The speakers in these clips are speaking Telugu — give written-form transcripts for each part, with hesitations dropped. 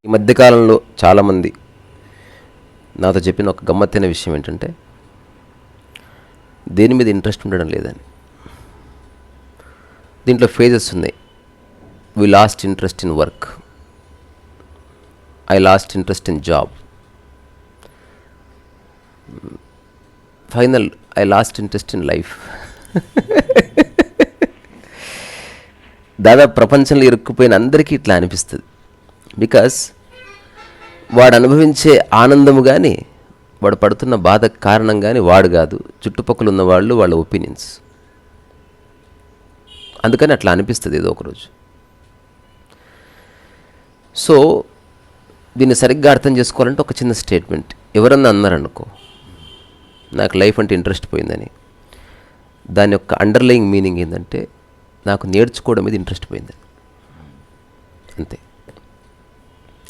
ఈ మధ్యకాలంలో చాలామంది నాతో చెప్పిన ఒక గమ్మత్తైన విషయం ఏంటంటే దేని మీద ఇంట్రెస్ట్ ఉండడం లేదని. దీంట్లో ఫేజెస్ ఉన్నాయి. We lost interest in work, I lost interest in job, final I lost interest in life. దాదాపు ప్రపంచంలో ఇరుక్కుపోయిన అందరికీ ఇట్లా అనిపిస్తుంది. బికాస్ వాడు అనుభవించే ఆనందము కానీ వాడు పడుతున్న బాధ కారణం కానీ వాడు కాదు, చుట్టుపక్కల ఉన్న వాళ్ళు, వాళ్ళ ఒపీనియన్స్. అందుకని అట్లా అనిపిస్తుంది ఏదో ఒకరోజు. సో దీన్ని సరిగ్గా అర్థం చేసుకోవాలంటే ఒక చిన్న స్టేట్మెంట్. ఎవరన్నా అన్నారనుకో నాకు లైఫ్ అంటే ఇంట్రెస్ట్ పోయిందని, దాని యొక్క అండర్లయింగ్ మీనింగ్ ఏంటంటే నాకు నేర్చుకోవడం మీద ఇంట్రెస్ట్ పోయిందని, అంతే.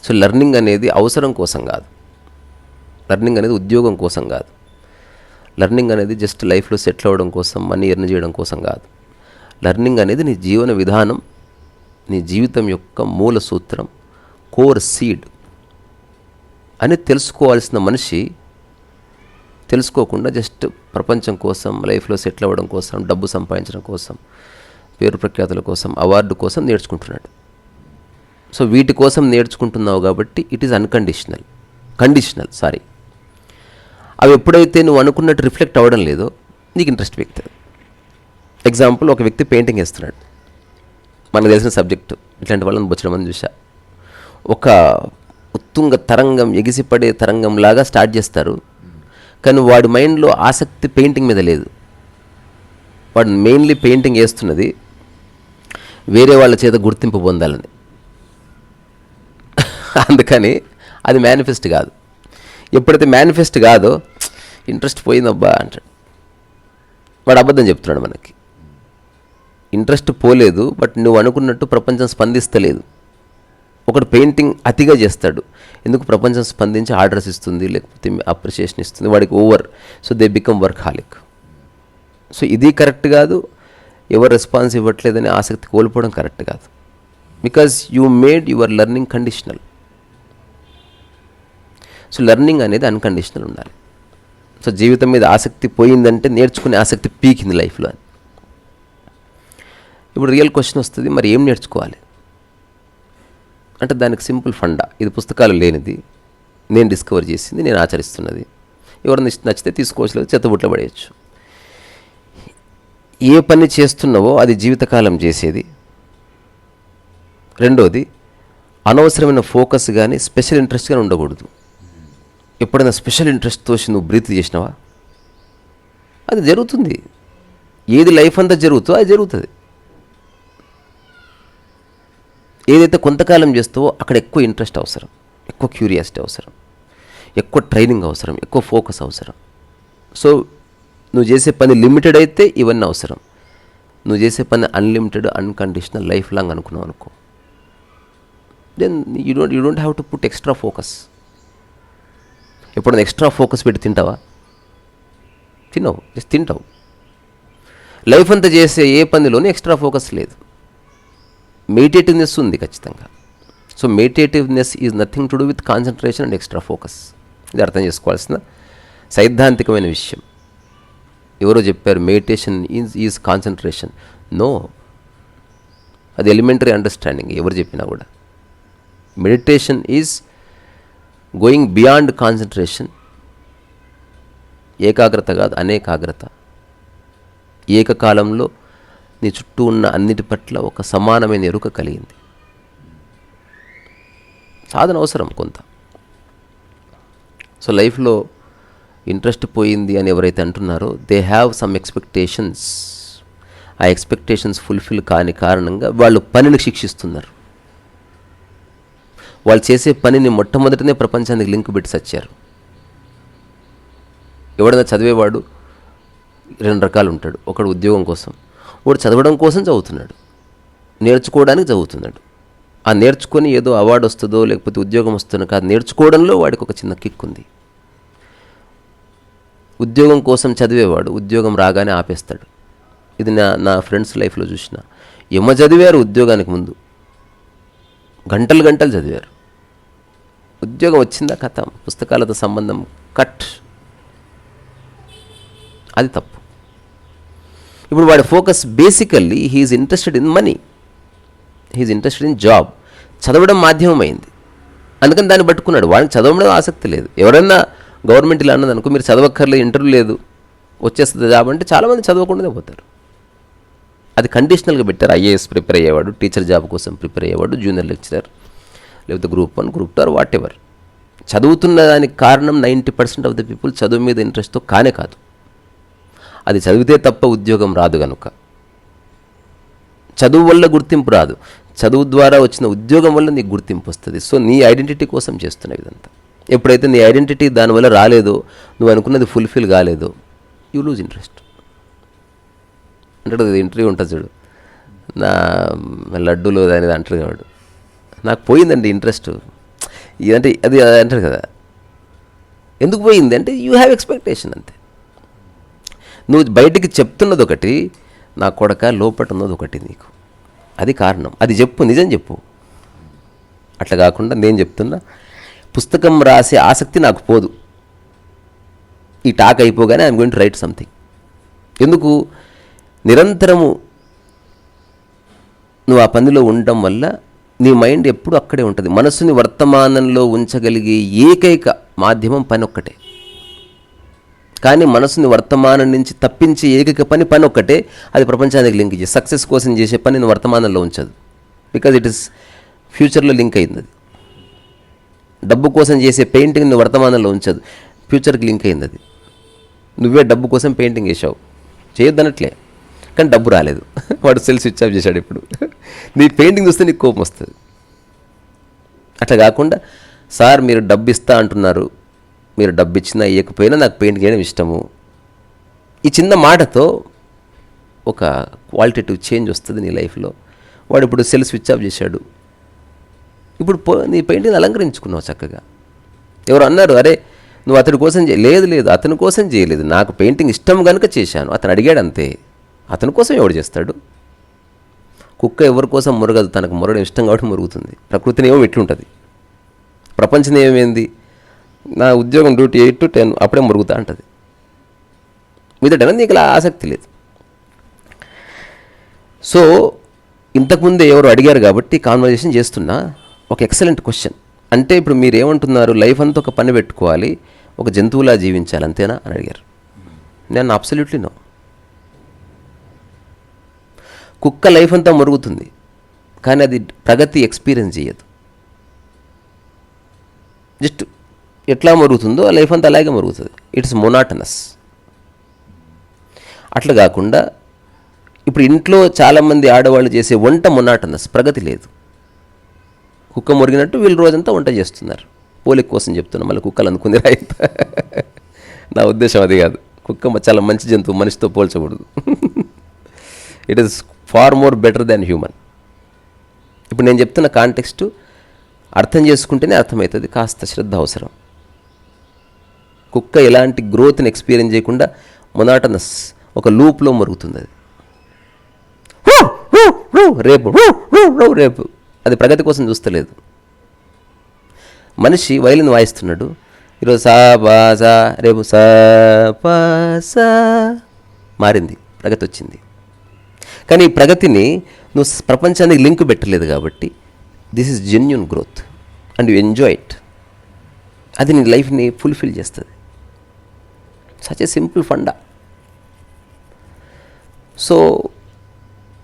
సో లెర్నింగ్ అనేది అవసరం కోసం కాదు, లెర్నింగ్ అనేది ఉద్యోగం కోసం కాదు, లెర్నింగ్ అనేది జస్ట్ లైఫ్లో సెటిల్ అవ్వడం కోసం, మనీ ఎర్న్ చేయడం కోసం కాదు. లెర్నింగ్ అనేది నీ జీవన విధానం, నీ జీవితం యొక్క మూల సూత్రం, కోర్ సీడ్ అని తెలుసుకోవాల్సిన మనిషి తెలుసుకోకుండా జస్ట్ ప్రపంచం కోసం, లైఫ్లో సెటిల్ అవ్వడం కోసం, డబ్బు సంపాదించడం కోసం, పేరు ప్రఖ్యాతుల కోసం, అవార్డు కోసం నేర్చుకుంటున్నాడు. సో వీటి కోసం నేర్చుకుంటున్నావు కాబట్టి ఇట్ ఈజ్ కండిషనల్. అవి ఎప్పుడైతే నువ్వు అనుకున్నట్టు రిఫ్లెక్ట్ అవ్వడం లేదో నీకు ఇంట్రెస్ట్ పెరుగుతుంది. ఎగ్జాంపుల్, ఒక వ్యక్తి పెయింటింగ్ వేస్తున్నాడు, మనకు తెలిసిన సబ్జెక్టు. ఇట్లాంటి వాళ్ళని బొచ్చడం మంది చూసా. ఒక ఉత్తుంగ తరంగం, ఎగిసిపడే తరంగం లాగా స్టార్ట్ చేస్తారు, కానీ వాడి మైండ్లో ఆసక్తి పెయింటింగ్ మీద లేదు. వాడు మెయిన్లీ పెయింటింగ్ వేస్తున్నది వేరే వాళ్ళ చేత గుర్తింపు పొందాలని. అందుకని అది మేనిఫెస్ట్ కాదు. ఎప్పుడైతే మేనిఫెస్ట్ కాదో ఇంట్రెస్ట్ పోయిందబ్బా అంటాడు. వాడు అబద్ధం చెప్తున్నాడు మనకి. ఇంట్రెస్ట్ పోలేదు, బట్ నువ్వు అనుకున్నట్టు ప్రపంచం స్పందిస్తలేదు. ఒకడు పెయింటింగ్ అతిగా చేస్తాడు, ఎందుకు ప్రపంచం స్పందించి ఆర్డర్స్ ఇస్తుంది, లేకపోతే అప్రిషియేషన్ ఇస్తుంది, వాడికి over. So they become work హాలిక్. So ఇది కరెక్ట్ కాదు. ఎవరు రెస్పాన్స్ ఇవ్వట్లేదని ఆసక్తి కోల్పోవడం కరెక్ట్ కాదు. Because you made your learning conditional. So learning అనేది అన్కండిషనల్ ఉండాలి. సో జీవితం మీద ఆసక్తి పోయిందంటే నేర్చుకునే ఆసక్తి పీకింది లైఫ్లో అని. ఇప్పుడు రియల్ క్వశ్చన్ వస్తుంది, మరి ఏం నేర్చుకోవాలి అంటే దానికి సింపుల్ ఫండా. ఇది పుస్తకాలు లేనిది, నేను డిస్కవర్ చేసింది, నేను ఆచరిస్తున్నది. ఎవరిని నచ్చితే తీసుకోవచ్చు, లేదు చెత్తబుట్లో పడేయచ్చు. ఏ పని చేస్తున్నావో అది జీవితకాలం చేసేది. రెండోది, అనవసరమైన ఫోకస్ కానీ స్పెషల్ ఇంట్రెస్ట్ కానీ ఉండకూడదు. ఎప్పుడైనా స్పెషల్ ఇంట్రెస్ట్ తోసి నువ్వు బ్రీత్ చేసినావా, అది జరుగుతుంది. ఏది లైఫ్ అంతా జరుగుతుందో అది జరుగుతుంది. ఏదైతే కొంతకాలం చేస్తావో అక్కడ ఎక్కువ ఇంట్రెస్ట్ అవసరం, ఎక్కువ క్యూరియాసిటీ అవసరం, ఎక్కువ ట్రైనింగ్ అవసరం, ఎక్కువ ఫోకస్ అవసరం. సో నువ్వు చేసే పని లిమిటెడ్ అయితే ఇవన్నీ అవసరం. నువ్వు చేసే పని అన్లిమిటెడ్, అన్కండిషనల్, లైఫ్ లాంగ్ అనుకున్నావు అనుకో, then you don't have to put extra focus. ఎప్పుడైనా ఎక్స్ట్రా ఫోకస్ పెట్టి తింటావా? తినవు, జస్ట్ తింటావు. లైఫ్ అంతా చేసే ఏ పనిలోనూ ఎక్స్ట్రా ఫోకస్ లేదు. మెడిటేటివ్నెస్ ఉంది ఖచ్చితంగా. So meditativeness is nothing to do with concentration and extra focus. ఇది అర్థం చేసుకోవాల్సిన సైద్ధాంతికమైన విషయం. ఎవరో చెప్పారు మెడిటేషన్ ఈజ్ కాన్సన్ట్రేషన్. నో, అది ఎలిమెంటరీ అండర్స్టాండింగ్. ఎవరు చెప్పినా కూడా meditation is going beyond concentration. ఏకాగ్రత కాదు, అనేకాగ్రత. ఏకకాలంలో నీ చుట్టూ ఉన్న అన్నిటి పట్ల ఒక సమానమైన ఎరుక కలిగింది. సాధన అవసరం కొంత. సో లైఫ్లో ఇంట్రెస్ట్ పోయింది అని ఎవరైతే అంటున్నారో దే హ్యావ్ సమ్ ఎక్స్పెక్టేషన్స్. ఆ ఎక్స్పెక్టేషన్స్ ఫుల్ఫిల్ కాని కారణంగా వాళ్ళు పనిని శిక్షిస్తున్నారు. వాళ్ళు చేసే పనిని మొట్టమొదటనే ప్రపంచానికి లింక్ పెట్టి సచ్చారు. ఎవడైనా చదివేవాడు రెండు రకాలు ఉంటాడు. ఒకడు ఉద్యోగం కోసం, వాడు చదవడం కోసం చదువుతున్నాడు, నేర్చుకోవడానికి చదువుతున్నాడు. ఆ నేర్చుకొని ఏదో అవార్డు వస్తుందో లేకపోతే ఉద్యోగం వస్తుందో కాదు, నేర్చుకోవడంలో వాడికి ఒక చిన్న కిక్ ఉంది. ఉద్యోగం కోసం చదివేవాడు ఉద్యోగం రాగానే ఆపేస్తాడు. ఇది నా ఫ్రెండ్స్ లైఫ్లో చూసిన. చదివారు ఉద్యోగానికి ముందు, గంటలు గంటలు చదివారు, ఉద్యోగం వచ్చిందా కథ, పుస్తకాలతో సంబంధం కట్. అది తప్పు. ఇప్పుడు వాడి focus basically he's interested in money, he's interested in job. చదవడం మాధ్యమం అయింది, అందుకని దాన్ని పట్టుకున్నాడు. వాడికి చదవడం ఆసక్తి లేదు. ఎవరైనా గవర్నమెంట్ ఇలా అన్నది అనుకో, మీరు చదవక్కర్లేదు, ఇంటర్వ్యూ లేదు, వచ్చేస్తుంది జాబ్ అంటే చాలామంది చదవకుండానే పోతారు. అది కండిషనల్గా పెట్టారు. ఐఏఎస్ ప్రిపేర్ అయ్యేవాడు, టీచర్ జాబ్ కోసం ప్రిపేర్ అయ్యేవాడు, జూనియర్ లెక్చరర్, లేకపోతే గ్రూప్ 1, గ్రూప్ 2 వాట్ ఎవర్. చదువుతున్న దానికి కారణం 90% ఆఫ్ ద పీపుల్ చదువు మీద ఇంట్రెస్ట్తో కానే కాదు. అది చదివితే తప్ప ఉద్యోగం రాదు కనుక. చదువు వల్ల గుర్తింపు రాదు, చదువు ద్వారా వచ్చిన ఉద్యోగం వల్ల నీకు గుర్తింపు వస్తుంది. సో నీ ఐడెంటిటీ కోసం చేస్తున్నావు ఇదంతా. ఎప్పుడైతే నీ ఐడెంటిటీ దానివల్ల రాలేదో, నువ్వు అనుకున్నది ఫుల్ఫిల్ కాలేదో, యూ లూజ్ ఇంట్రెస్ట్. అంటాడు కదా, ఇంటర్వ్యూ ఉంటుంది చూడు, నా లడ్డూలో అనేది అంటారు కాడు, నాకు పోయిందండి ఇంట్రెస్ట్ ఇదంటే, అది అంటారు కదా. ఎందుకు పోయింది అంటే యూ హ్యావ్ ఎక్స్పెక్టేషన్ అంతే. నువ్వు బయటికి చెప్తున్నది ఒకటి, నా కొడక లోపట ఉన్నది ఒకటి నీకు, అది కారణం. అది చెప్పు, నిజం చెప్పు. అట్లా కాకుండా నేను చెప్తున్నా, పుస్తకం రాసే ఆసక్తి నాకు పోదు, ఈ టాక్ అయిపోగానే I'm going to write something. ఎందుకు? నిరంతరము నువ్వు ఆ పనిలో ఉండటం వల్ల నీ మైండ్ ఎప్పుడు అక్కడే ఉంటుంది. మనసుని వర్తమానంలో ఉంచగలిగే ఏకైక మాధ్యమం పని ఒక్కటే. కానీ మనసుని వర్తమానం నుంచి తప్పించే ఏకైక పని ఒక్కటే. అది ప్రపంచానికి లింక్ చేసి సక్సెస్ కోసం చేసే పని నువ్వు వర్తమానంలో ఉంచదు. బికాజ్ ఇట్ ఈస్ ఫ్యూచర్లో లింక్ అయింది. అది డబ్బు కోసం చేసే పెయింటింగ్ నువ్వు వర్తమానంలో ఉంచదు, ఫ్యూచర్కి లింక్ అయింది. అది నువ్వే డబ్బు కోసం పెయింటింగ్ వేసావు, చేయొద్దనట్లే, కానీ డబ్బు రాలేదు, వాడు సెల్ స్విచ్ ఆఫ్ చేశాడు. ఇప్పుడు నీ పెయింటింగ్ చూస్తే నీకు కోపం వస్తుంది. అట్లా కాకుండా, సార్ మీరు డబ్బు ఇస్తా అంటున్నారు, మీరు డబ్బు ఇచ్చినా ఇవ్వకపోయినా నాకు పెయింటింగ్ చేయడం ఇష్టము, ఈ చిన్న మాటతో ఒక క్వాలిటేటివ్ చేంజ్ వస్తుంది నీ లైఫ్లో. వాడు ఇప్పుడు సెల్ స్విచ్ ఆఫ్ చేశాడు, ఇప్పుడు నీ పెయింటింగ్ అలంకరించుకున్నావు చక్కగా. ఎవరు అన్నారు, అరే నువ్వు అతడి కోసం లేదు, అతని కోసం చేయలేదు, నాకు పెయింటింగ్ ఇష్టం కనుక చేశాను, అతను అడిగాడు అంతే. అతని కోసం ఎవడు చేస్తాడు? కుక్క ఎవరి కోసం మురగదు, తనకు మురగడం ఇష్టం కాబట్టి మురుగుతుంది. ప్రకృతిని ఏమో ఎట్లుంటుంది, ప్రపంచం ఏమైంది, నా ఉద్యోగం డ్యూటీ 8 to 10 అప్పుడే మురుగుతా అంటుంది. మీదట నీకు ఇలా ఆసక్తి లేదు. సో ఇంతకుముందే ఎవరు అడిగారు కాబట్టి కాన్వర్జేషన్ చేస్తున్నా. ఒక ఎక్సలెంట్ క్వశ్చన్. అంటే ఇప్పుడు మీరు ఏమంటున్నారు, లైఫ్ అంతా ఒక పని పెట్టుకోవాలి, ఒక జంతువులా జీవించాలి అంతేనా అని అడిగారు. నేను అబ్సల్యూట్లీ నో. కుక్క లైఫ్ అంతా మురుగుతుంది, కానీ అది ప్రగతి ఎక్స్పీరియన్స్ చేయదు. జస్ట్ ఎట్లా మరుగుతుందో ఆ లైఫ్ అంతా అలాగే మరుగుతుంది. It's monotonous. అట్లా కాకుండా ఇప్పుడు ఇంట్లో చాలామంది ఆడవాళ్ళు చేసే వంట మొనాటనస్, ప్రగతి లేదు. కుక్క మురిగినట్టు వీళ్ళు రోజంతా వంట చేస్తున్నారు. పోలిక కోసం చెప్తున్నా, మళ్ళీ కుక్కలు అనుకుంది రైతు. నా ఉద్దేశం అది కాదు. కుక్క చాలా మంచి జంతువు, మనిషితో పోల్చకూడదు. It is far more better than human. ఇప్పుడు నేను చెప్తున్న కాంటెక్స్ట్ అర్థం చేసుకుంటేనే అర్థమవుతుంది, కాస్త శ్రద్ధ అవసరం. కుక్క ఎలాంటి గ్రోత్ని ఎక్స్పీరియన్స్ చేయకుండా మొనాటనస్ ఒక లూప్లో మరుగుతుంది. అది రేపు రేపు అది ప్రగతి కోసం చూస్తలేదు. మనిషి వైలిన్ వాయిస్తున్నాడు, ఈరోజు సా బా సా, రేపు సా పా సా, మారింది, ప్రగతి వచ్చింది. కానీ ఈ ప్రగతిని నువ్వు ప్రపంచానికి లింక్ పెట్టలేదు కాబట్టి this is genuine growth and you enjoy it. అది నీ లైఫ్ని ఫుల్ఫిల్ చేస్తుంది. Such a simple funda. So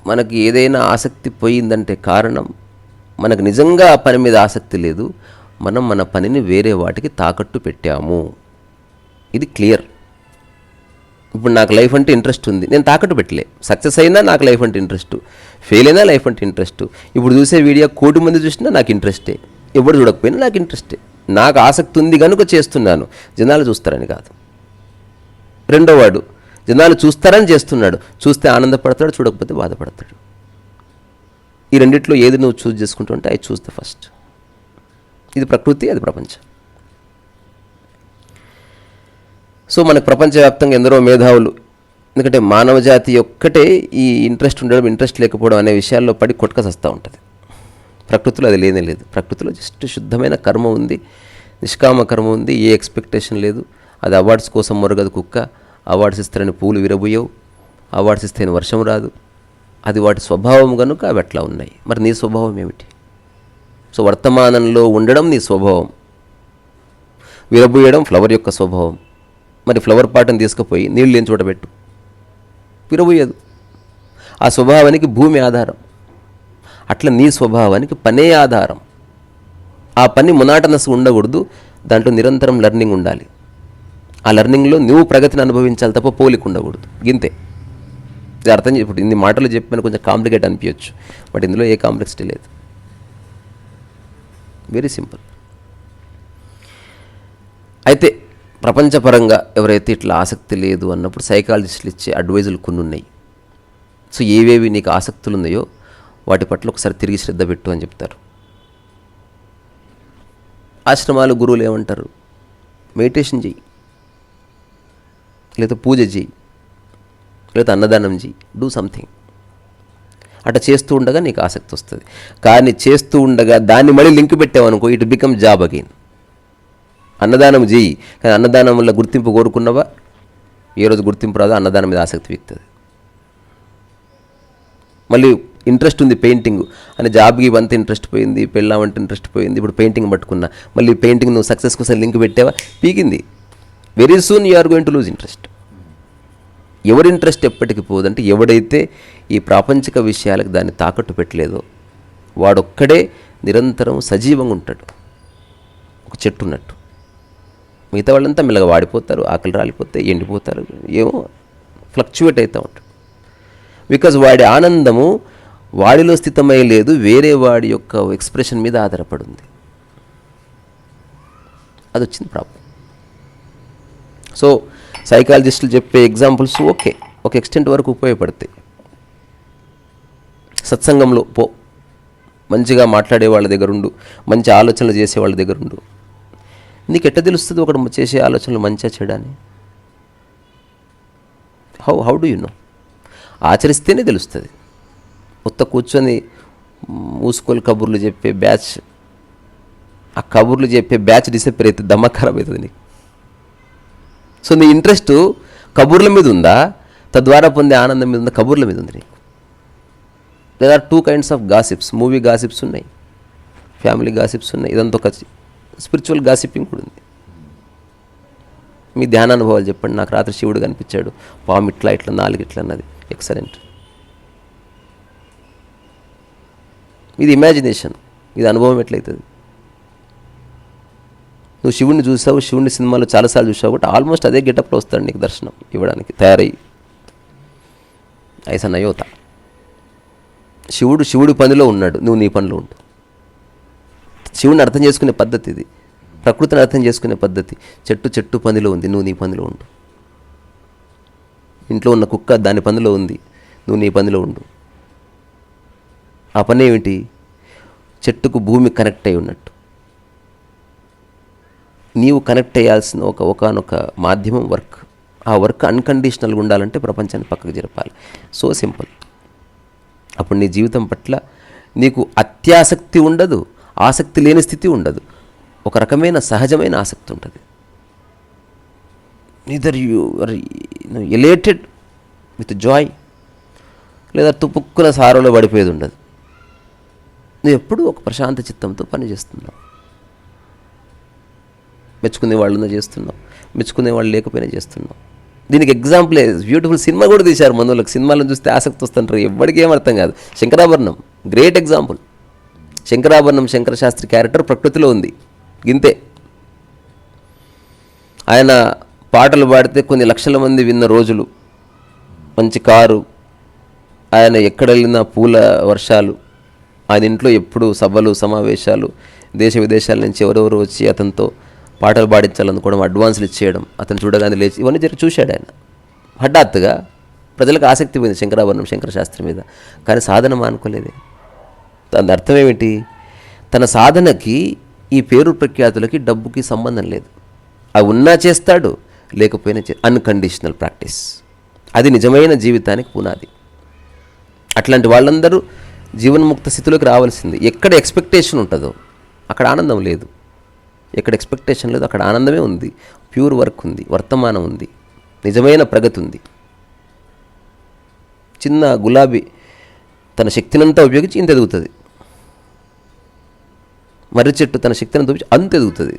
మనకి ఏదైనా ఆసక్తి పోయిందంటే కారణం మనకు నిజంగా ఆ పని మీద ఆసక్తి లేదు, మనం మన పనిని వేరే వాటికి తాకట్టు పెట్టాము. ఇది క్లియర్. ఇప్పుడు నాకు లైఫ్ అంటే ఇంట్రెస్ట్ ఉంది, నేను తాకట్టు పెట్టలే. సక్సెస్ అయినా నాకు లైఫ్ అంటే ఇంట్రెస్ట్, ఫెయిల్ అయినా లైఫ్ అంటే ఇంట్రెస్ట్. ఇప్పుడు చూసే వీడియో 1 కోటి మంది చూసినా నాకు ఇంట్రెస్టే, ఎవడు చూడకపోయినా నాకు ఇంట్రెస్టే. నాకు ఆసక్తి ఉంది కనుక చేస్తున్నాను, జనాలు చూస్తారని కాదు. రెండోవాడు జనాలు చూస్తారని చేస్తున్నాడు, చూస్తే ఆనందపడతాడు, చూడకపోతే బాధపడతాడు. ఈ రెండిట్లో ఏది నువ్వు చూస్ చేసుకుంటుంటే ఐ చూస్ ద ఫస్ట్. ఇది ప్రకృతి, అది ప్రపంచం. సో మనకు ప్రపంచవ్యాప్తంగా ఎందరో మేధావులు ఎందుకంటే మానవ జాతి ఒక్కటే ఈ ఇంట్రెస్ట్ ఉండడం, ఇంట్రెస్ట్ లేకపోవడం అనే విషయాల్లో పడి కొట్టుకసస్తూ ఉంటుంది. ప్రకృతిలో అది లేనే లేదు. ప్రకృతిలో జస్ట్ శుద్ధమైన కర్మ ఉంది, నిష్కామ కర్మ ఉంది, ఏ ఎక్స్పెక్టేషన్ లేదు. అది అవార్డ్స్ కోసం మొరగదు కుక్క. అవార్డ్స్ ఇస్తారని పూలు విరబోయవు, అవార్డ్స్ ఇస్తేనే వర్షం రాదు. అది వాటి స్వభావం కనుక అవి అట్లా ఉన్నాయి. మరి నీ స్వభావం ఏమిటి? సో వర్తమానంలో ఉండడం నీ స్వభావం, విరబోయడం ఫ్లవర్ యొక్క స్వభావం. మరి ఫ్లవర్ పాటను తీసుకుపోయి నీళ్ళు లేని చోట పెట్టు, విరబోయదు. ఆ స్వభావానికి భూమి ఆధారం. అట్లా నీ స్వభావానికి పనే ఆధారం. ఆ పని మొనాటనస్ ఉండకూడదు, దాంట్లో నిరంతరం లెర్నింగ్ ఉండాలి. ఆ లెర్నింగ్లో నువ్వు ప్రగతిని అనుభవించాలి తప్ప పోలిక ఉండకూడదు. గింతే. ఇది అర్థం ఇప్పుడు ఇన్ని మాటలు చెప్పిన కొంచెం కాంప్లికేట్ అనిపించచ్చు, బట్ ఇందులో ఏ కాంప్లెక్సిటీ లేదు. Very simple. అయితే ప్రపంచపరంగా ఎవరైతే ఇట్లా ఆసక్తి లేదు అన్నప్పుడు సైకాలజిస్టులు ఇచ్చే అడ్వైజులు కొన్ని ఉన్నాయి. సో ఏవేవి నీకు ఆసక్తులు ఉన్నాయో వాటి పట్ల ఒకసారి తిరిగి శ్రద్ధ పెట్టు అని చెప్తారు. ఆశ్రమాలు గురువులు ఏమంటారు? మెడిటేషన్ చెయ్యి, లేదా పూజ చెయ్యి, లేదా అన్నదానం చెయ్యి, డూ సంథింగ్. అట్లా చేస్తూ ఉండగా నీకు ఆసక్తి వస్తుంది. కానీ చేస్తూ ఉండగా దాన్ని మళ్ళీ లింక్ పెట్టావనుకో, ఇట్ బికమ్ జాబ్ అగైన్. అన్నదానం చెయ్యి, కానీ అన్నదానం వల్ల గుర్తింపు కోరుకున్నావా? ఏ రోజు గుర్తింపు రాదో అన్నదానం మీద ఆసక్తి వీక్తుంది. మళ్ళీ ఇంట్రెస్ట్ ఉంది పెయింటింగ్ అని జాబ్కి అంత ఇంట్రెస్ట్ పోయింది, పెళ్ళామంటే ఇంట్రెస్ట్ పోయింది, ఇప్పుడు పెయింటింగ్ పట్టుకున్నా. మళ్ళీ పెయింటింగ్ నువ్వు సక్సెస్ కోసం లింక్ పెట్టావా? పీకింది. Very soon you are going to lose interest. ఎవరి ఇంట్రెస్ట్ ఎప్పటికి పోదంటే ఎవడైతే ఈ ప్రాపంచిక విషయాలకు దాన్ని తాకట్టు పెట్టలేదో వాడొక్కడే నిరంతరం సజీవంగా ఉంటాడు, ఒక చెట్టు ఉన్నట్టు. మిగతా వాళ్ళంతా మెల్లగా వాడిపోతారు, ఆకలి రాలిపోతే ఎండిపోతారు, ఏమో ఫ్లక్చువేట్ అవుతూ ఉంటాడు. బికాజ్ వాడి ఆనందము వాడిలో స్థితమై లేదు, వేరే వాడి యొక్క ఎక్స్ప్రెషన్ మీద ఆధారపడింది. అది వచ్చింది ప్రాబ్లం. సో సైకాలజిస్టులు చెప్పే ఎగ్జాంపుల్స్ ఓకే, ఒక ఎక్స్టెంట్ వరకు ఉపయోగపడతాయి. సత్సంగంలో పో, మంచిగా మాట్లాడే వాళ్ళ దగ్గర ఉండు, మంచి ఆలోచనలు చేసే వాళ్ళ దగ్గర ఉండు. నీకు ఎట్ట తెలుస్తుంది ఒకడు చేసే ఆలోచనలు మంచిగా చేయడాన్ని? How do you know? ఆచరిస్తేనే తెలుస్తుంది. ఉత్త కూర్చొని మూసుకోలు కబుర్లు చెప్పే బ్యాచ్, ఆ కబుర్లు చెప్పే బ్యాచ్ డిసప్పేర్ అయితే దమ్మ ఖరాబ్ అవుతుంది నీకు. సో నీ ఇంట్రెస్ట్ కబుర్ల మీద ఉందా, తద్వారా పొందే ఆనందం మీద ఉందా? కబుర్ల మీద ఉంది నీకు. There are 2 kinds of gossips. Movie gossips ఉన్నాయి, ఫ్యామిలీ గాసిప్స్ ఉన్నాయి, ఇదంతా ఒక స్పిరిచువల్ గాసిపింగ్ కూడా ఉంది. మీ ధ్యానానుభవాలు చెప్పండి. నాకు రాత్రి శివుడు కనిపించాడు, పాము ఇట్లా ఇట్లా 4 ఇట్లా అన్నది. ఎక్సలెంట్. ఇది ఇమాజినేషన్, ఇది అనుభవం ఎట్లయితుంది? నువ్వు శివుడిని చూసావు, శివుడిని సినిమాలో చాలాసార్లు చూసావు, కాబట్టి ఆల్మోస్ట్ అదే గెటప్లో వస్తాడు నీకు దర్శనం ఇవ్వడానికి తయారయ్యి. ఐసన్ అయోత. శివుడి పనిలో ఉన్నాడు, నువ్వు నీ పనిలో ఉండు. శివుడిని అర్థం చేసుకునే పద్ధతి ఇది, ప్రకృతిని అర్థం చేసుకునే పద్ధతి. చెట్టు పనిలో ఉంది, నువ్వు నీ పనిలో ఉండు. ఇంట్లో ఉన్న కుక్క దాని పనిలో ఉంది, నువ్వు నీ పనిలో ఉండు. ఆ పని ఏమిటి? చెట్టుకు భూమి కనెక్ట్ అయి ఉన్నట్టు నీవు కనెక్ట్ అయ్యాల్సిన ఒకనొక మాధ్యమం వర్క్. ఆ వర్క్ అన్కండిషనల్గా ఉండాలంటే ప్రపంచాన్ని పక్కకు జరపాలి. So simple. అప్పుడు నీ జీవితం పట్ల నీకు అత్యాసక్తి ఉండదు, ఆసక్తి లేని స్థితి ఉండదు, ఒక రకమైన సహజమైన ఆసక్తి ఉంటుంది. Neither you are elated with joy, లేదా తుపుక్కున సారోలో పడిపోయేది ఉండదు. నువ్వు ఎప్పుడూ ఒక ప్రశాంత చిత్తంతో పని చేస్తున్నావు. మెచ్చుకునే వాళ్ళున్నా చేస్తున్నావు, మెచ్చుకునే వాళ్ళు లేకపోయినా చేస్తున్నావు. దీనికి ఎగ్జాంపుల్ బ్యూటిఫుల్ సినిమా కూడా తీశారు మనోళ్ళకి. సినిమాలను చూస్తే ఆసక్తి వస్తుంటారు, ఎవ్వడికి ఏం అర్థం కాదు. Sankarabharanam great example. Sankarabharanam Shankara Sastri character ప్రకృతిలో ఉంది, గింతే. ఆయన పాటలు పాడితే కొన్ని లక్షల మంది విన్న రోజులు, మంచి కారు, ఆయన ఎక్కడ వెళ్ళినా పూల వర్షాలు, ఆయన ఇంట్లో ఎప్పుడు సభలు సమావేశాలు, దేశ విదేశాల నుంచి ఎవరెవరు వచ్చి అతనితో పాటలు పాడించాలనుకోవడం, అడ్వాన్సులు ఇచ్చేయడం, అతను చూడగానే లేచి ఇవన్నీ చూశాడు ఆయన. హఠాత్తుగా ప్రజలకు ఆసక్తి పోయింది శంకరాభరణం శంకర శాస్త్రి మీద. కానీ సాధన మానుకోలేదే. దాని అర్థం ఏమిటి? తన సాధనకి ఈ పేరు ప్రఖ్యాతులకి డబ్బుకి సంబంధం లేదు. అవి ఉన్నా చేస్తాడు, లేకపోయినా అన్కండిషనల్ ప్రాక్టీస్. అది నిజమైన జీవితానికి పునాది. అట్లాంటి వాళ్ళందరూ జీవన్ముక్త స్థితిలోకి రావాల్సింది. ఎక్కడ ఎక్స్పెక్టేషన్ ఉంటుందో అక్కడ ఆనందం లేదు, ఎక్కడ ఎక్స్పెక్టేషన్ లేదు అక్కడ ఆనందమే ఉంది. ప్యూర్ వర్క్ ఉంది, వర్తమానం ఉంది, నిజమైన ప్రగతి ఉంది. చిన్న గులాబీ తన శక్తినంతా ఉపయోగించి ఇంత ఎదుగుతుంది, మర్రి చెట్టు తన శక్తిని ఉపయోగించి అంత ఎదుగుతుంది.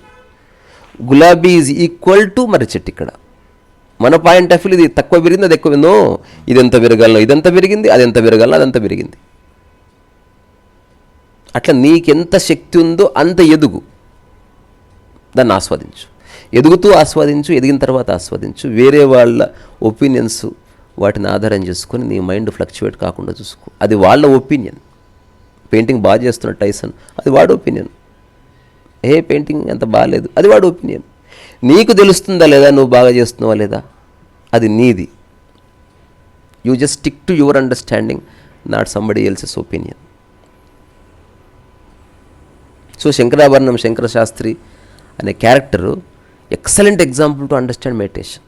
గులాబీ ఈజ్ ఈక్వల్ టు మర్రి చెట్టు. ఇక్కడ మన పాయింట్ ఆఫ్ వ్యూ ఇది తక్కువ పెరిగింది, అది ఎక్కువ, నో, ఇది ఎంత పెరగాలనో ఇదంతా పెరిగింది, అది ఎంత పెరగాలనో అదంతా పెరిగింది. అట్లా నీకెంత శక్తి ఉందో అంత ఎదుగు, దాన్ని ఆస్వాదించు. ఎదుగుతూ ఆస్వాదించు, ఎదిగిన తర్వాత ఆస్వాదించు. వేరే వాళ్ళ ఒపీనియన్స్ వాటిని ఆధారం చేసుకొని నీ మైండ్ ఫ్లక్చువేట్ కాకుండా చూసుకో. అది వాళ్ళ ఒపీనియన్. పెయింటింగ్ బాగా చేస్తున్న టైసన్, అది వాడి ఒపీనియన్. పెయింటింగ్ అంత బాగాలేదు, అది వాడి ఒపీనియన్. నీకు తెలుస్తుందా లేదా నువ్వు బాగా చేస్తున్నావా లేదా, అది నీది. You just stick to your understanding, not somebody else's opinion. So Shankarabharanam Shankara Shastri అనే character excellent example to understand meditation.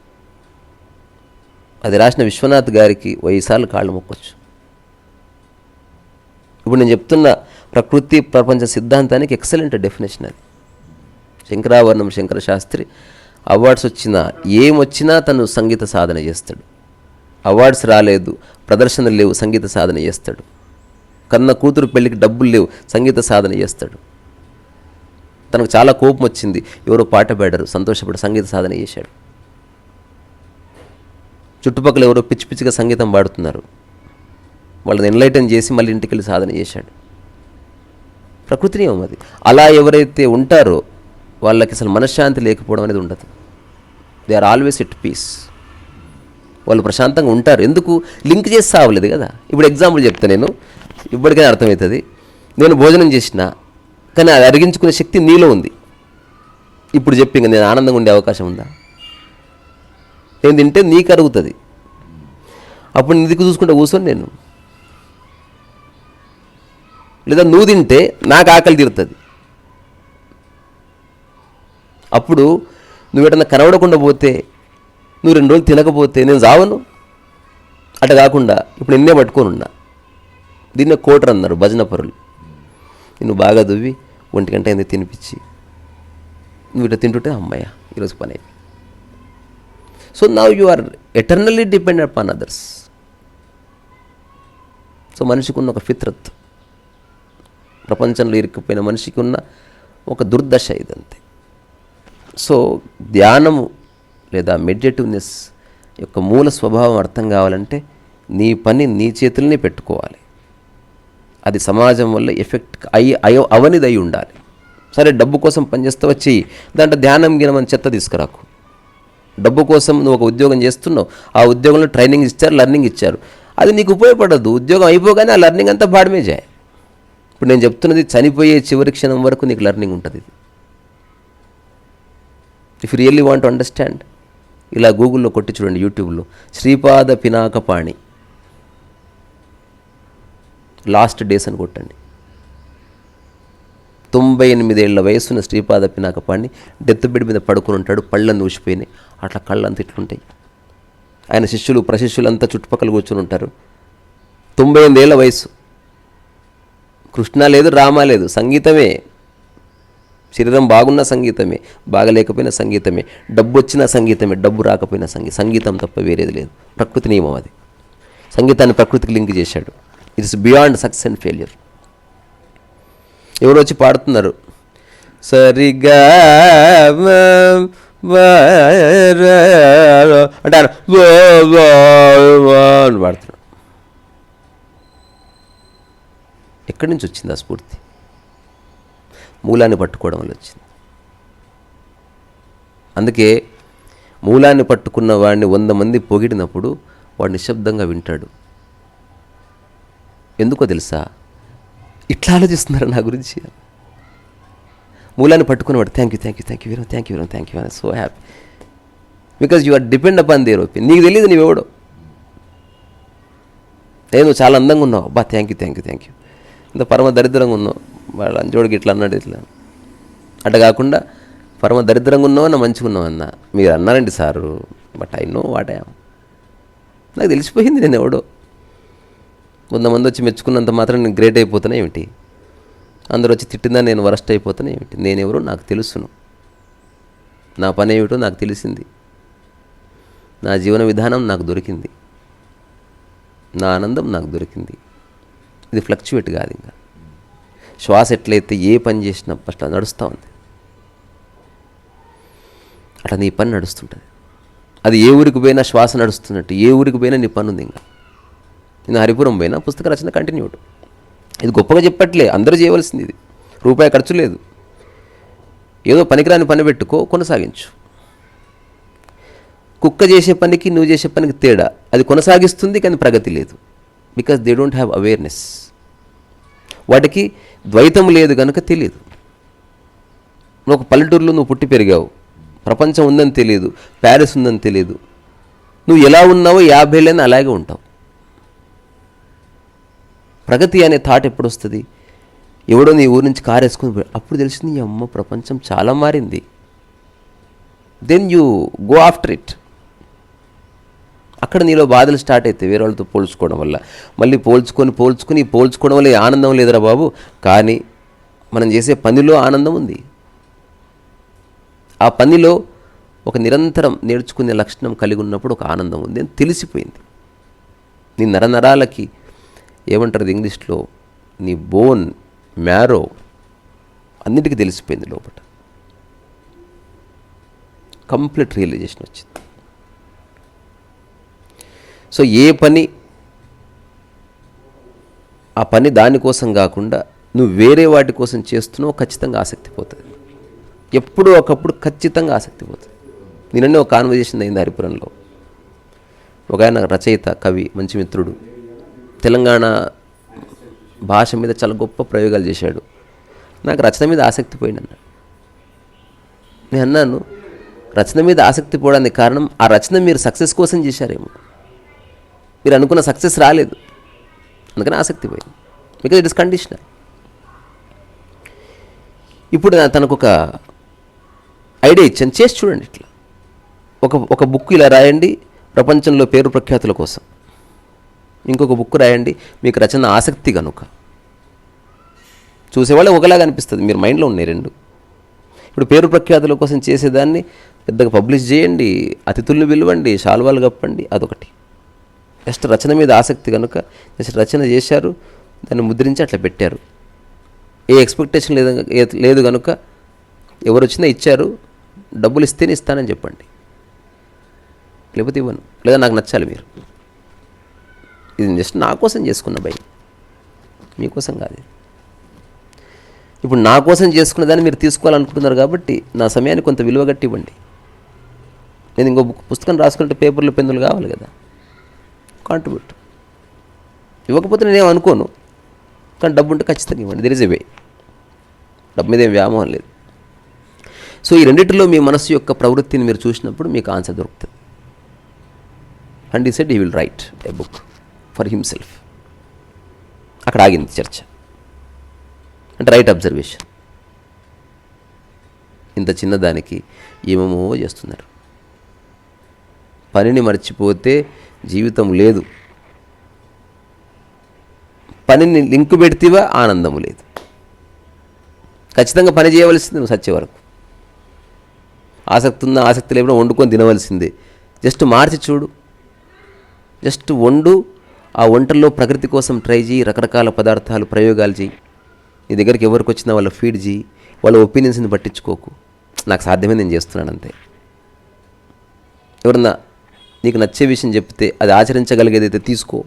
అది రాసిన విశ్వనాథ్ గారికి 1000 సార్లు కాళ్ళు మొక్కొచ్చు. ఇప్పుడు నేను చెప్తున్న ప్రకృతి ప్రపంచ సిద్ధాంతానికి ఎక్సలెంట్ డెఫినేషన్ అది. శంకరాభరణం శంకర శాస్త్రి అవార్డ్స్ వచ్చినా ఏమొచ్చినా తను సంగీత సాధన చేస్తాడు. అవార్డ్స్ రాలేదు, ప్రదర్శనలు లేవు, సంగీత సాధన చేస్తాడు. కన్న కూతురు పెళ్ళికి డబ్బులు లేవు, సంగీత సాధన చేస్తాడు. తనకు చాలా కోపం వచ్చింది, ఎవరో పాట పాడారు, సంతోషపడి సంగీత సాధన చేశాడు. చుట్టుపక్కల ఎవరో పిచ్చి పిచ్చిగా సంగీతం పాడుతున్నారు, వాళ్ళని ఎన్లైటన్ చేసి మళ్ళీ ఇంటికి వెళ్ళి సాధన చేశాడు. ప్రకృతి నియమం అది. అలా ఎవరైతే ఉంటారో వాళ్ళకి అసలు మనశ్శాంతి లేకపోవడం అనేది ఉండదు. They are always at peace. వాళ్ళు ప్రశాంతంగా ఉంటారు. ఎందుకు? లింక్ చేసి సావలేదు కదా. ఇప్పుడు ఎగ్జాంపుల్ చెప్తా, నేను ఇప్పటికైనా అర్థమవుతుంది. నేను భోజనం చేసిన, కానీ అది అరిగించుకునే శక్తి నీలో ఉంది. ఇప్పుడు చెప్పి ఇంకా నేను ఆనందంగా ఉండే అవకాశం ఉందా? నేను తింటే నీకు అరుగుతుంది, అప్పుడు నీ దిక్కు చూసుకుంటే కూర్చొని నేను, లేదా నువ్వు తింటే నాకు ఆకలి తీరుతుంది. అప్పుడు నువ్వు ఎటన్నా కనబడకుండా పోతే, నువ్వు 2 రోజులు తినకపోతే నేను చావను. అట్లా కాకుండా ఇప్పుడు నిన్నే పట్టుకొని ఉన్నా. దీన్నే కోటర్ అన్నారు భజన పరులు. నిన్ను బాగా దువ్వి 1 గంట అయింది తినిపించి నువ్వు ఇట్లా తింటుంటే అమ్మయ్య ఈరోజు పని అయింది. So now you are eternally dependent upon others. So మనిషికి ఉన్న ఒక ఫిత్రత్, ప్రపంచంలో ఇరుక్కుపోయిన మనిషికి ఉన్న ఒక దుర్దశ ఇదంతే. సో ధ్యానము లేదా మెడిటేటివ్నెస్ యొక్క మూల స్వభావం అర్థం కావాలంటే నీ పని నీ చేతుల్ని పెట్టుకోవాలి. అది సమాజం వల్ల ఎఫెక్ట్ అవనిది అయి ఉండాలి. సరే డబ్బు కోసం పనిచేస్తే వచ్చి దాంట్లో ధ్యానం గినమని చెత్త తీసుకురాకు. డబ్బు కోసం నువ్వు ఒక ఉద్యోగం చేస్తున్నావు, ఆ ఉద్యోగంలో ట్రైనింగ్ ఇచ్చారు, లర్నింగ్ ఇచ్చారు, అది నీకు ఉపయోగపడదు. ఉద్యోగం అయిపోగానే ఆ లర్నింగ్ అంతా బాడమే చేయ. ఇప్పుడు నేను చెప్తున్నది చనిపోయే చివరి క్షణం వరకు నీకు లర్నింగ్ ఉంటుంది. If you really want to understand, ఇలా గూగుల్లో కొట్టి చూడండి, యూట్యూబ్లో శ్రీపాద పినాకపాణి లాస్ట్ డేస్ అని కొట్టండి. 98 ఏళ్ల వయసున్న శ్రీపాద పినాకపాణి డెత్ బెడ్ మీద పడుకుని ఉంటాడు, పళ్ళని ఊసిపోయినాయి, అట్లా కళ్ళంతా ఇట్లుంటాయి. ఆయన శిష్యులు ప్రశిష్యులంతా చుట్టుపక్కల కూర్చొని ఉంటారు. 98 ఏళ్ల వయసు. కృష్ణ లేదు, రామ లేదు, సంగీతమే. శరీరం బాగున్న సంగీతమే, బాగలేకపోయిన సంగీతమే, డబ్బు వచ్చిన సంగీతమే, డబ్బు రాకపోయిన సంగీతం తప్ప వేరేది లేదు. ప్రకృతి నియమం అది. సంగీతాన్ని ప్రకృతికి లింక్ చేశాడు. It's beyond success and failure. ఎవరు వచ్చి పాడుతున్నారు, సరిగా అంటారు, పాడుతున్నాడు. ఎక్కడి నుంచి వచ్చింది ఆ స్ఫూర్తి? మూలాన్ని పట్టుకోవడం వల్ల వచ్చింది. అందుకే మూలాన్ని పట్టుకున్న వాడిని 100 మంది పొగిడినప్పుడు వాడు నిశ్శబ్దంగా వింటాడు. ఎందుకో తెలుసా? ఇట్లా ఆలోచిస్తున్నారు నా గురించి. మూలాన్ని పట్టుకున్నవాడు thank you so happy, because you are depend upon their opinion. నీకు తెలియదు నీవెవడో. నేను చాలా అందంగా ఉన్నావు, అబ్బా థ్యాంక్ యూ. ఇంత పరమ దరిద్రంగా ఉన్నావు, వాళ్ళ అంజోడికి ఇట్లా అన్నాడు, ఇట్లా. అట్లా కాకుండా పరమ దరిద్రంగా ఉన్నావు అన్న, మంచిగా ఉన్నావు అన్న. మీరు అన్నారండి sir, but I know what I am. నాకు తెలిసిపోయింది నేను ఎవడో. కొంతమంది వచ్చి మెచ్చుకున్నంత మాత్రం నేను గ్రేట్ అయిపోతానే ఏమిటి, అందరూ వచ్చి తిట్టిందా నేను వరస్ట్ అయిపోతానే ఏమిటి. నేనెవరో నాకు తెలుసును, నా పని ఏమిటో నాకు తెలిసింది, నా జీవన విధానం నాకు దొరికింది, నా ఆనందం నాకు దొరికింది. ఇది ఫ్లక్చువేట్ కాదు. ఇంకా శ్వాస ఎట్లయితే ఏ పని చేసినా ఫస్ట్ నడుస్తూ ఉంది, అట్లా నీ పని నడుస్తుంటుంది. అది ఏ ఊరికి పోయినా శ్వాస నడుస్తున్నట్టు, ఏ ఊరికి పోయినా నీ పని ఉంది. ఇంకా నేను హరిపురం పోయినా పుస్తక రచన కంటిన్యూడ్. ఇది గొప్పగా చెప్పట్లే, అందరూ చేయవలసింది. ఇది రూపాయి ఖర్చు లేదు. ఏదో పనికిరాని పని పెట్టుకో, కొనసాగించు. కుక్క చేసే పనికి నువ్వు చేసే పనికి తేడా, అది కొనసాగిస్తుంది కానీ ప్రగతి లేదు. Because they don't have awareness. వాటికి ద్వైతం లేదు కనుక తెలియదు. నువ్వు ఒక పల్లెటూరులో నువ్వు పుట్టి పెరిగావు, ప్రపంచం ఉందని తెలియదు, ప్యారిస్ ఉందని తెలియదు. నువ్వు ఎలా ఉన్నావో 50 ఏళ్ళైనా అలాగే ఉంటావు. ప్రగతి అనే థాట్ ఎప్పుడు వస్తుంది? ఎవడో నీ ఊరి నుంచి కారు వేసుకుని అప్పుడు తెలిసింది, ఈ అమ్మ ప్రపంచం చాలా మారింది. Then you go after it. అక్కడ నీలో బాధలు స్టార్ట్ అవుతాయి వేరే వాళ్ళతో పోల్చుకోవడం వల్ల. మళ్ళీ పోల్చుకోవడం వల్ల ఆనందం లేదురా బాబు. కానీ మనం చేసే పనిలో ఆనందం ఉంది. ఆ పనిలో ఒక నిరంతరం నేర్చుకునే లక్షణం కలిగి ఉన్నప్పుడు ఒక ఆనందం ఉంది అని తెలిసిపోయింది. నీ నరనరాలకి ఏమంటారు ఇంగ్లీష్లో, నీ బోన్ మ్యారో అన్నిటికీ తెలిసిపోయింది లోపల. కంప్లీట్ రియలైజేషన్ వచ్చింది. సో ఏ పని ఆ పని దానికోసం కాకుండా నువ్వు వేరే వాటి కోసం చేస్తున్నావు, ఖచ్చితంగా ఆసక్తి పోతుంది. ఎప్పుడో ఒకప్పుడు ఖచ్చితంగా ఆసక్తి పోతుంది. నేనన్నీ ఒక కాన్వర్జేషన్ అయింది హరిపురంలో. ఒక ఆయన రచయిత, కవి, మంచి మిత్రుడు, తెలంగాణ భాష మీద చాలా గొప్ప ప్రయోగాలు చేశాడు. నాకు రచన మీద ఆసక్తి పోయిందన్నాడు. నేను అన్నాను, రచన మీద ఆసక్తి పోవడానికి కారణం ఆ రచన మీరు సక్సెస్ కోసం చేశారేమో, మీరు అనుకున్న సక్సెస్ రాలేదు, అందుకని ఆసక్తి పోయింది. Because it is conditional. ఇప్పుడు తనకు ఒక ఐడియా ఇచ్చాను, చేసి చూడండి. ఇట్లా ఒక బుక్ ఇలా రాయండి ప్రపంచంలో పేరు ప్రఖ్యాతుల కోసం, ఇంకొక బుక్ రాయండి మీకు రచన ఆసక్తి కనుక. చూసేవాళ్ళే ఒకలాగా అనిపిస్తుంది, మీరు మైండ్లో ఉన్నాయి రెండు. ఇప్పుడు పేరు ప్రఖ్యాతుల కోసం చేసేదాన్ని పెద్దగా పబ్లిష్ చేయండి, అతిథుల్ని పిలవండి, శాల్వాలు కప్పండి, అదొకటి. జస్ట్ రచన మీద ఆసక్తి కనుక జస్ట్ రచన చేశారు, దాన్ని ముద్రించి అట్లా పెట్టారు. ఏ ఎక్స్పెక్టేషన్ లేదు కనుక ఎవరు వచ్చినా ఇచ్చారు, డబ్బులు ఇస్తేనే ఇస్తానని చెప్పండి, లేకపోతే ఇవ్వను, లేదా నాకు నచ్చాలి మీరు. ఇది జస్ట్ నా కోసం చేసుకున్న భయం, మీకోసం కాదు. ఇప్పుడు నా కోసం చేసుకున్న దాన్ని మీరు తీసుకోవాలనుకుంటున్నారు కాబట్టి నా సమయాన్ని కొంత విలువ గట్టి ఇవ్వండి. నేను ఇంకో పుస్తకం రాసుకుంటే పేపర్లు పెన్నులు కావాలి కదా, కాంట్రిబ్యూట్. ఇవ్వకపోతే నేనేం అనుకోను, కానీ డబ్బు ఉంటే ఖచ్చితంగా ఇవ్వండి. దెర్ ఇస్ ఎ వే. డబ్బు మీద ఏం వ్యామోహం లేదు. సో ఈ రెండింటిలో మీ మనస్సు యొక్క ప్రవృత్తిని మీరు చూసినప్పుడు మీకు ఆన్సర్ దొరుకుతుంది. అండ్ ఈ said he will write A book for himself. అక్కడ ఆగింది చర్చ. అంటే రైట్ అబ్జర్వేషన్. ఇంత చిన్నదానికి ఏమేమో చేస్తున్నారు. పనిని మర్చిపోతే జీవితం లేదు, పనిని లింకు పెడితేవా ఆనందము లేదు. ఖచ్చితంగా పని చేయవలసింది నువ్వు సచ్చే వరకు. ఆసక్తి ఉన్నా ఆసక్తి లేకుండా వండుకొని తినవలసిందే. జస్ట్ మార్చి చూడు, జస్ట్ వండు. ఆ వంటల్లో ప్రకృతి కోసం ట్రై చేయి, రకరకాల పదార్థాలు ప్రయోగాలు చేయి. నీ దగ్గరికి ఎవరికి వచ్చినా వాళ్ళ ఫీడ్ చేయి, వాళ్ళ ఒపీనియన్స్ని పట్టించుకోకు. నాకు సాధ్యమే నేను చేస్తున్నాను అంతే. ఎవరన్నా నీకు నచ్చే విషయం చెప్తే అది ఆచరించగలిగేదైతే తీసుకో.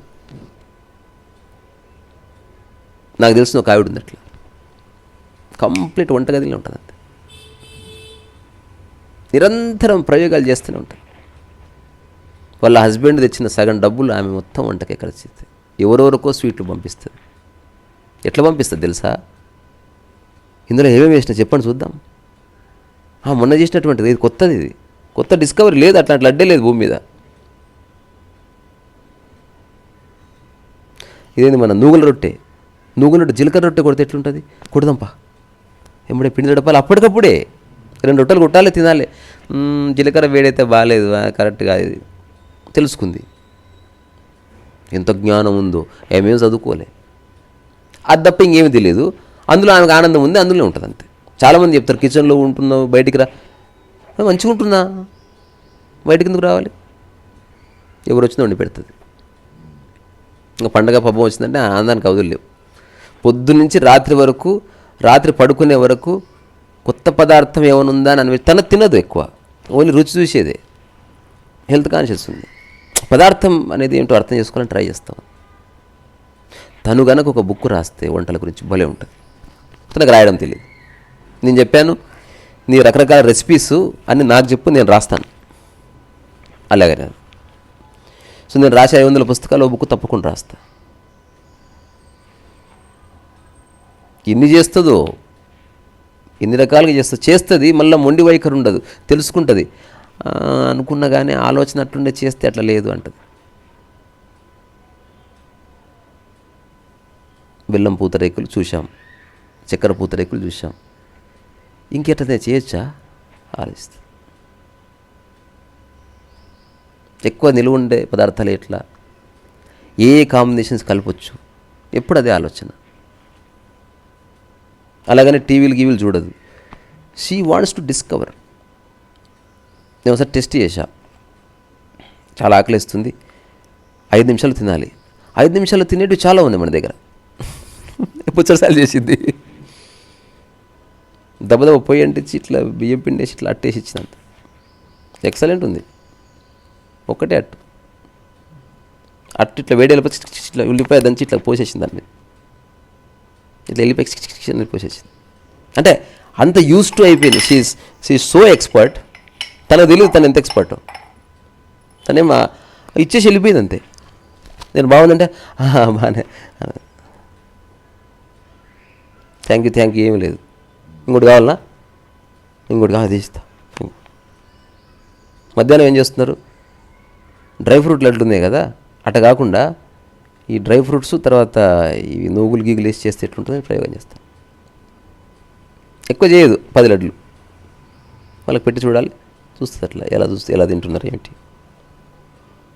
నాకు తెలిసిన ఒక ఆవిడ ఉంది అట్లా, కంప్లీట్ వంటగదిలో ఉంటుంది అంతే. నిరంతరం ప్రయోగాలు చేస్తూనే ఉంటాయి. వాళ్ళ హస్బెండ్ తెచ్చిన సగం డబ్బులు ఆమె మొత్తం వంటకే ఖర్చు చేస్తుంది. ఎవరెవరికో స్వీట్లు పంపిస్తుంది. ఎట్లా పంపిస్తుంది తెలుసా? ఇందులో ఏమేమి వేసినా చెప్పండి చూద్దాం. మొన్న చేసినటువంటిది, ఇది కొత్తది, ఇది కొత్త డిస్కవరీ. లేదు అట్లాంటి లడ్డే లేదు భూమి మీద. ఇదేంది మన నూగుల రొట్టె జీలకర్ర రొట్టె కొడితే ఎట్లుంటుంది? కొడదాంపా, ఎంబడే పిండి తడపాలి, అప్పటికప్పుడే 2 రొట్టెలు కొట్టాలి, తినాలి. జీలకర్ర వేడైతే బాగాలేదు, కరెక్ట్గా ఇది తెలుసుకుంది. ఎంత జ్ఞానం ఉందో, ఏమేమి చదువుకోలే, అది తప్ప ఇంకేమీ తెలియదు. అందులో ఆమెకు ఆనందం ఉంది, అందులో ఉంటుంది అంతే. చాలామంది చెప్తారు కిచెన్లో ఉంటున్నావు బయటికి రా, మంచిగా ఉంటున్నా, బయటికి ఎందుకు రావాలి, ఎవరు వచ్చినా వండి పెడుతుంది. ఇంకా పండగ పబ్బం వచ్చిందంటే ఆనందానికి అవధులు లేవు. పొద్దున్నుంచి రాత్రి వరకు, రాత్రి పడుకునే వరకు కొత్త పదార్థం ఏమైనా ఉందా అని తన తినదు ఎక్కువ, ఓన్లీ రుచి చూసేదే. హెల్త్ కాన్షియస్ ఉంది. పదార్థం అనేది ఏంటో అర్థం చేసుకోవాలని ట్రై చేస్తాం. తను గనక ఒక బుక్ రాస్తే వంటల గురించి భలే ఉంటుంది. తనకు రాయడం తెలియదు. నేను చెప్పాను నీ రకరకాల రెసిపీస్ అని నాకు చెప్పు, నేను రాస్తాను. అలాగే నేను సో నేను రాసే 500 పుస్తకాలు, బుక్ తప్పకుండా రాస్తా. ఎన్ని చేస్తుందో, ఎన్ని రకాలుగా చేస్తుంది. మళ్ళీ మొండి వైఖరి ఉండదు, తెలుసుకుంటుంది. అనుకున్నా కానీ ఆలోచన అట్లుండే, చేస్తే అట్లా లేదు అంటది. బెల్లం పూతరేకులు చూసాం, చక్కెర పూతరేకులు చూసాం, ఇంకెట్లా చేయొచ్చా ఆలోచిస్తుంది. ఎక్కువ నిలువ ఉండే పదార్థాలు ఎట్లా, ఏ కాంబినేషన్స్ కలపచ్చు, ఎప్పుడు అదే ఆలోచన. అలాగనే టీవీలు చూడదు. She wants to discover. నేను ఒకసారి టెస్ట్ చేశా, చాలా ఆకలిస్తుంది, 5 నిమిషాలు తినాలి. 5 నిమిషాలు తినేటివి చాలా ఉంది మన దగ్గర. పుచ్చసాలు చేసింది, దెబ్బ పొయ్యి అంటించి ఇట్లా బియ్యం పిండేసి ఇట్లా అట్టేసి ఇచ్చినంత ఎక్సలెంట్ ఉంది. ఒక్కటే అట్టు ఇట్లా వేడి వెళ్ళిపోయి ఇట్లా ఉల్లిపాయ దంచి ఇట్లా పోసేసింది, దాని మీద ఇట్లా వెళ్ళిపోయి పోసేసింది. అంటే అంత యూస్ టు అయిపోయింది. She so expert. తనకు తెలియదు తను ఎంత ఎక్స్పర్ట్. తనేమో ఇచ్చేసి వెళ్ళిపోయింది అంతే. నేను బాగుందంటే బాగానే, థ్యాంక్ యూ ఏమీ లేదు. ఇంకోటి కావాలన్నా, ఇంకోటి కావాలి తీస్తా. మధ్యాహ్నం ఏం చేస్తున్నారు, డ్రై ఫ్రూట్ లడ్లు ఉన్నాయి కదా, అట్ట కాకుండా ఈ డ్రై ఫ్రూట్స్ తర్వాత ఈ నువ్వులు గీగులు వేసి చేస్తే ఎట్లుంటుందని ప్రయోగం చేస్తాను. ఎక్కువ చేయదు, 10 లడ్లు వాళ్ళకి పెట్టి చూడాలి, చూస్తుంది అట్లా ఎలా తింటున్నారు ఏంటి.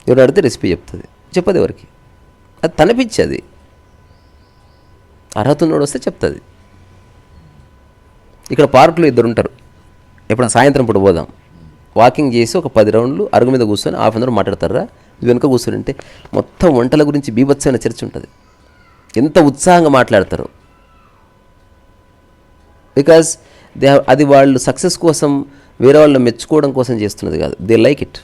ఎవరు అడిగితే రెసిపీ చెప్తుంది, చెప్పదు ఎవరికి. అది తన పిచ్చి, అది అర్హత ఉన్నోడు వస్తే చెప్తుంది. ఇక్కడ పార్కులో 2 ఉంటారు, ఎప్పుడైనా సాయంత్రం పూట పోదాం, వాకింగ్ చేసి ఒక 10 రౌండ్లు అరుగు మీద కూర్చొని ½ అన్ అవర్ మాట్లాడతారా. వెనుక కూర్చొని ఉంటే మొత్తం వంటల గురించి బీభత్సమైన చర్చ ఉంటుంది. ఎంత ఉత్సాహంగా మాట్లాడతారు. బికాజ్ అది వాళ్ళు సక్సెస్ కోసం, వేరే వాళ్ళని మెచ్చుకోవడం కోసం చేస్తున్నది కాదు. They like it.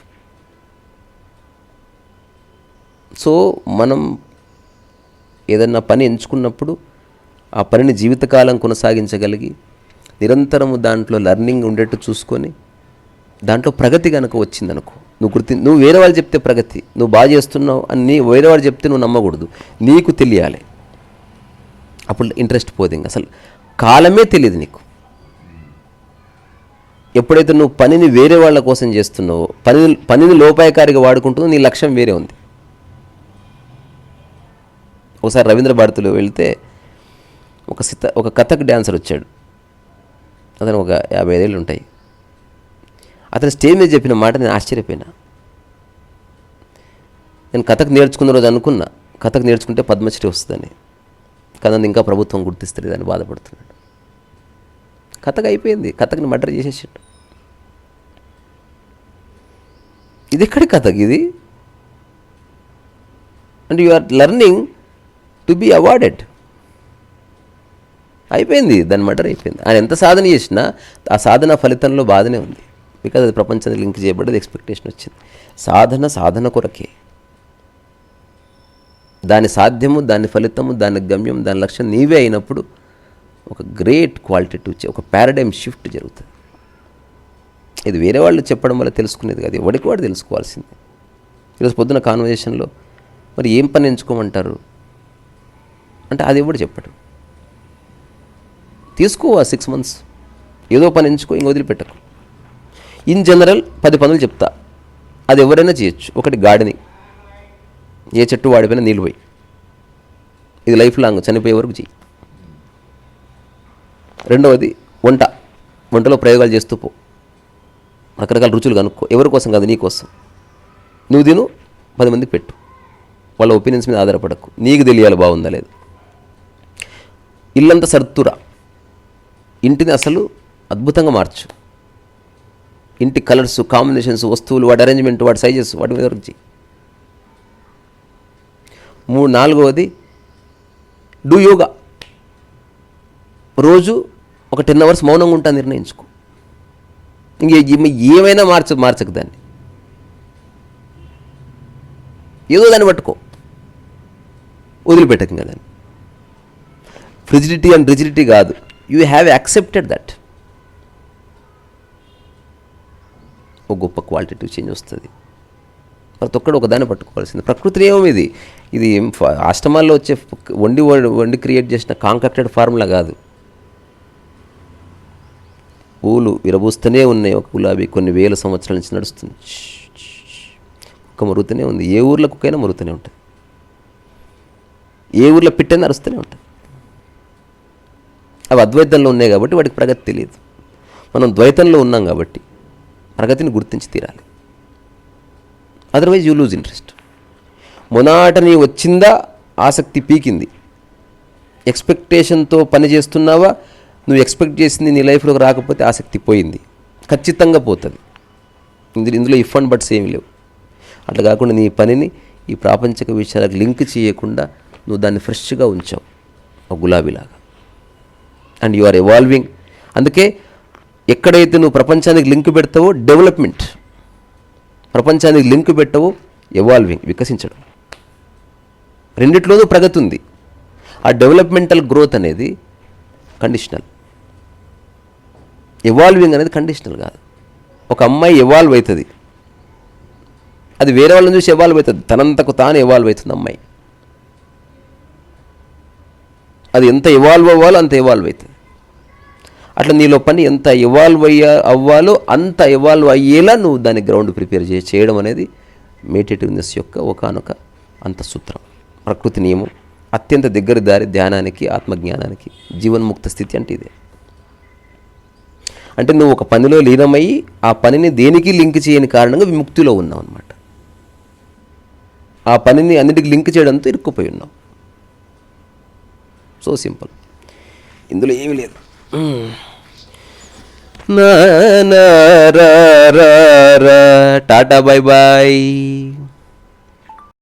సో మనం ఏదన్నా పని ఎంచుకున్నప్పుడు ఆ పనిని జీవితకాలం కొనసాగించగలిగి, నిరంతరము దాంట్లో లెర్నింగ్ ఉండేట్టు చూసుకొని, దాంట్లో ప్రగతి కనుక వచ్చిందనుకో, నువ్వు వేరే వాళ్ళు చెప్తే ప్రగతి, నువ్వు బాగా చేస్తున్నావు అని వేరే వాళ్ళు చెప్తే నువ్వు నమ్మకూడదు, నీకు తెలియాలి. అప్పుడు ఇంట్రెస్ట్ పోదు. అసలు కాలమే తెలియదు నీకు. ఎప్పుడైతే నువ్వు పనిని వేరే వాళ్ళ కోసం చేస్తున్నావో, పనిని లోపాయకారిగా వాడుకుంటున్నావు, నీ లక్ష్యం వేరే ఉంది. ఒకసారి రవీంద్ర భారతిలో వెళ్తే ఒక కథక్ డ్యాన్సర్ వచ్చాడు. అతను ఒక 55 ఏళ్ళు ఉంటాయి. అతను స్టేజ్ మీద చెప్పిన మాట నేను ఆశ్చర్యపోయినా. నేను కథకు నేర్చుకున్న రోజు అనుకున్నా, కథకు నేర్చుకుంటే పద్మశ్రీ వస్తుందని. కానీ ఇంకా ప్రభుత్వం గుర్తిస్తుంది అని బాధపడుతున్నాడు. కథకు అయిపోయింది, కథకుని మర్డర్ చేసేసాడు. ఇది ఎక్కడి కథకు ఇది? And you are learning to be awarded. అయిపోయింది, దాని మర్డర్ అయిపోయింది. ఆయన ఎంత సాధన చేసినా ఆ సాధన ఫలితంలో బాధనే ఉంది. బికాజ్ అది ప్రపంచానికి లింక్ చేయబడ్డది, ఎక్స్పెక్టేషన్ వచ్చింది. సాధన కొరకే. దాని సాధ్యము, దాని ఫలితము, దాని గమ్యం, దాని లక్ష్యం నీవే అయినప్పుడు ఒక గ్రేట్ క్వాలిటేటివ్, ఒక పారాడైమ్ షిఫ్ట్ జరుగుతుంది. ఇది వేరే వాళ్ళు చెప్పడం వల్ల తెలుసుకునేది కాదు, ఎవరికి వాడు తెలుసుకోవాల్సింది. ఈరోజు పొద్దున కాన్వర్జేషన్లో మరి ఏం పని ఎంచుకోమంటారు అంటే అది ఎవడు చెప్పడు. తీసుకో 6 months ఏదో పని ఎంచుకో, ఇంక వదిలిపెట్టకు. ఇన్ జనరల్ 10 పనులు చెప్తా, అది ఎవరైనా చేయొచ్చు. ఒకటి గార్డెనింగ్, ఏ చెట్టు వాడిపోయినా నీళ్ళు పోయి, ఇది లైఫ్ లాంగ్ చనిపోయే వరకు చెయ్యి. రెండవది వంటలో ప్రయోగాలు చేస్తూ పో, రకరకాల రుచులు కనుక్కో. ఎవరి కోసం కాదు, నీ కోసం. నువ్వు తిను, 10 మందికి పెట్టు, వాళ్ళ ఒపీనియన్స్ మీద ఆధారపడకు. నీకు తెలియాలి బాగుందా లేదు. ఇల్లంతా సర్దురా, ఇంటిని అసలు అద్భుతంగా మార్చు. ఇంటి కలర్స్, కాంబినేషన్స్, వస్తువులు, వాటి అరేంజ్మెంట్, వాటి సైజెస్, వాటి మీద రుచి. 4వది డూ యోగా. రోజు ఒక 10 hours మౌనంగా ఉంటా నిర్ణయించుకో. ఏమైనా మార్చకు దాన్ని, ఏదో దాన్ని పట్టుకో, వదిలిపెట్టకు కదా. ఫ్రిజిడిటీ అండ్ రిజిడిటీ కాదు, యూ హ్యావ్ యాక్సెప్టెడ్ దట్. ఒక గొప్ప క్వాలిటేటివ్ చేంజ్ వస్తుంది. ప్రతి ఒక్కడు ఒక దాన్ని పట్టుకోవాల్సింది. ప్రకృతి నియమం ఇది. ఇది ఆశ్రమాల్లో వచ్చే వండి క్రియేట్ చేసిన కాంకాక్టెడ్ ఫార్ములా కాదు. పూలు విరబూస్తూనే ఉన్నాయి. ఒక గులాబీ కొన్ని వేల సంవత్సరాల నుంచి నడుస్తుంది. కుక్క మరుగుతూనే ఉంది. ఏ ఊర్లో కుక్కైనా మరుగుతూనే ఉంటుంది. ఏ ఊర్లో పిట్టైనా అరుస్తూనే ఉంటుంది. అవి అద్వైతంలో ఉన్నాయి కాబట్టి వాటికి ప్రగతి తెలియదు. మనం ద్వైతంలో ఉన్నాం కాబట్టి ప్రగతిని గుర్తించి తీరాలి. Otherwise you lose interest. Monotony వచ్చిందా, ఆసక్తి పీకింది. ఎక్స్పెక్టేషన్తో పని చేస్తున్నావా, నువ్వు ఎక్స్పెక్ట్ చేసింది నీ లైఫ్లోకి రాకపోతే ఆసక్తి పోయింది, ఖచ్చితంగా పోతుంది. ఇందులో ఇఫ్ అండ్ బట్స్ ఏమీ లేవు. అట్లా కాకుండా నీ పనిని ఈ ప్రాపంచిక విషయాలకు లింక్ చేయకుండా నువ్వు దాన్ని ఫ్రెష్గా ఉంచావు, ఒక గులాబీలాగా. And you are evolving. అందుకే ఎక్కడైతే నువ్వు ప్రపంచానికి లింక్ పెడతావో డెవలప్మెంట్, ప్రపంచానికి లింక్ పెట్టవో ఎవాల్వింగ్, వికసించడం. రెండిట్లోనూ ప్రగతి ఉంది. ఆ డెవలప్మెంటల్ గ్రోత్ అనేది కండిషనల్, ఎవాల్వింగ్ అనేది కండిషనల్ కాదు. ఒక అమ్మాయి ఎవాల్వ్ అవుతుంది, అది వేరే వాళ్ళని చూసి ఎవాల్వ్ అవుతుంది, తనంతకు తాను ఎవాల్వ్ అవుతుంది అమ్మాయి. అది ఎంత ఎవాల్వ్ అవ్వాలో అంత ఎవాల్వ్ అవుతుంది. అట్లా నీలో పని ఎంత ఎవాల్వ్ అవ్వాలో అంత ఎవాల్వ్ అయ్యేలా నువ్వు దాన్ని గ్రౌండ్ ప్రిపేర్ చేయడం అనేది మెడిటేటివ్నెస్ యొక్క ఒకానొక అంతఃసూత్రం. ప్రకృతి నియమం అత్యంత దగ్గర దారి ధ్యానానికి, ఆత్మజ్ఞానానికి, జీవన్ముక్త స్థితి అంటే ఇదే. అంటే నువ్వు ఒక పనిలో లీనమయ్యి ఆ పనిని దేనికి లింక్ చేయని కారణంగా విముక్తిలో ఉన్నావు అన్నమాట. ఆ పనిని అన్నిటికీ లింక్ చేయడంతో ఇరుక్కుపోయి ఉన్నావు. సో సింపుల్, ఇందులో ఏమీ లేదు. Tata, bye bye.